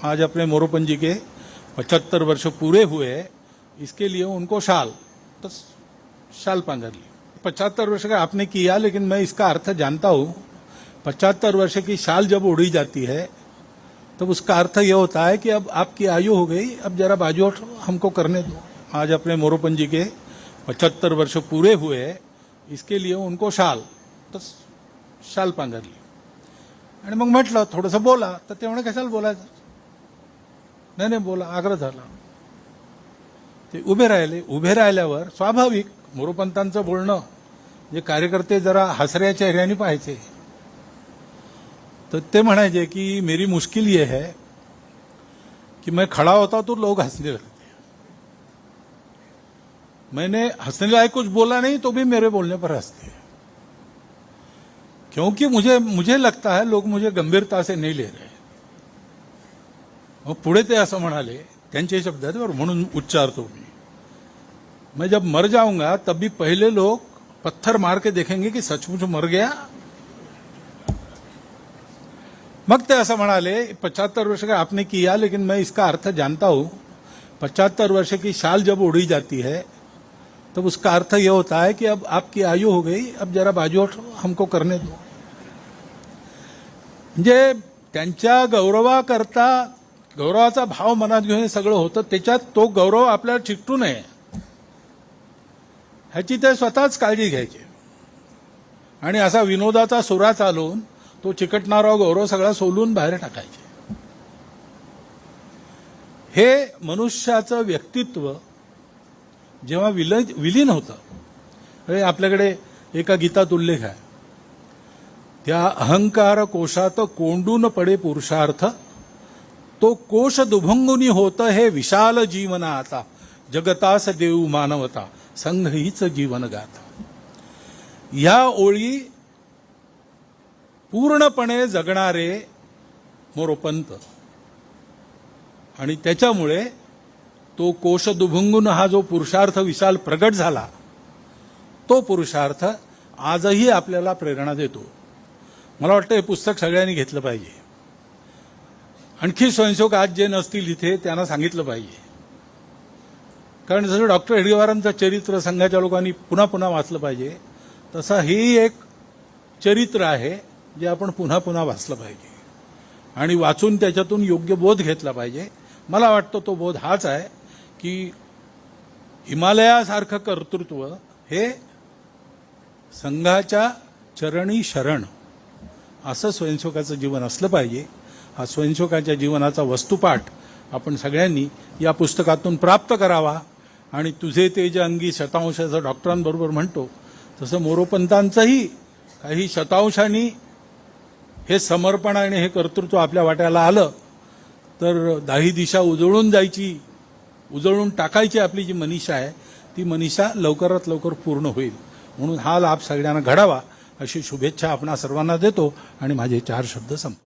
आज अपने मोरोपंत जी के 75 वर्ष पूरे हुए, इसके लिए उनको शाल तो शाल पांजर ली। 75 वर्ष का आपने किया, लेकिन मैं इसका अर्थ जानता हूं। 75 वर्ष की शाल जब उड़ी जाती है तब तो उसका अर्थ यह होता है कि अब आपकी आयु हो गई, अब जरा बाजू हट, हमको करने दो। आज अपने मोरोपंत जी के 75 वर्ष पूरे हुए, इसके लिए उनको शाल तो शाल पांजरली। आणि मग म्हटलं थोडंसं बोला, तर ते म्हणे कशाला बोलायचं, नाही बोला, आग्रह झाला। ते उभे राहिले। उभे राहिल्यावर स्वाभाविक मोरोपंतांचं बोलणं जे कार्यकर्ते जरा हसऱ्या चेहऱ्याने पाहायचे, तो ते म्हणायचे कि मेरी मुश्किल ये है कि मैं खड़ा होता तो लोग हंसने लगते, मैंने हंसने लायक कुछ बोला नहीं तो भी मेरे बोलने पर हंसते, क्योंकि मुझे लगता है लोग मुझे गंभीरता से नहीं ले रहे। मग पुढे ते असं म्हणाले, त्यांचे शब्द आहेत और म्हणून उच्चारतो मैं जब मर जाऊंगा तब भी पहले लोग पत्थर मार के देखेंगे कि सचमुच मर गया। मग ते असं म्हणाले, 75 वर्ष का आपने किया, लेकिन मैं इसका अर्थ जानता हूं। 75 वर्ष की शाल जब उड़ी जाती है तब तो उसका अर्थ यह होता है कि अब आपकी आयु हो गई, अब जरा बाजू हट, हमको करने दो। म्हणजे त्यांच्या गौरवाकरता गौरवाचा भाव मनात घेऊन हे सगळं होतं, त्याच्यात तो गौरव आपल्याला चिकटू नये ह्याची ते स्वतःच काळजी घ्यायची आणि असा विनोदाचा सुरा चालवून तो चिकटणारा गौरव सगळा सोलून बाहेर टाकायचे। हे मनुष्याचं व्यक्तित्व जेव्हा विलीन होतं, आपल्याकडे एका गीतात उल्लेख आहे, त्या अहंकार कोशात कोंडून पडे पुरुषार्थ, तो कोश दुभंगुनी होत हे विशाल जीवना आता, जगतास देऊ मानवता, संघ हीच जीवन गाथा। या ओळी पूर्णपणे जगणारे मोरोपंत आणि त्याच्यामुळे तो कोश दुभंगून हा जो पुरुषार्थ विशाल प्रगट झाला, तो पुरुषार्थ आजही आपल्याला प्रेरणा देतो। मला वाटतं हे पुस्तक सगळ्यांनी घेतलं पाहिजे। आणखी स्वयंसेवक आज जे नसतील इथे त्यांना सांगितलं पाहिजे, कारण जसं डॉक्टर हेडगेवारांचं चरित्र संघाच्या लोकांनी पुन्हा पुन्हा वाचलं पाहिजे, तसं ही एक चरित्र आहे जे आपण पुन्हा पुन्हा वाचलं पाहिजे आणि वाचून त्याच्यातून योग्य बोध घेतला पाहिजे। मला वाटतं तो बोध हाच आहे की हिमालयासारखं कर्तृत्व हे संघाच्या चरणी शरण असं स्वयंसेवकाचं जीवन असलं पाहिजे। हा स्वयंसेवकाच्या जीवनाचा वस्तुपाठ आपण सगळ्यांनी या पुस्तकातून प्राप्त करावा आणि तुझे तेज अंगी शतांशाचं डॉक्टरांबरोबर म्हणतो तसं मोरोपंतांचंही काही शतांशांनी हे समर्पण आणि हे कर्तृत्व आपल्या वाट्याला आलं तर दाही दिशा उजळून टाकायची आपली जी मनीषा आहे ती मनीषा लवकरात लवकर पूर्ण होईल। म्हणून हा लाभ सगळ्यांना घडावा अशी शुभेच्छा आपणा सर्वांना देतो आणि माझे 4 शब्द संपतो।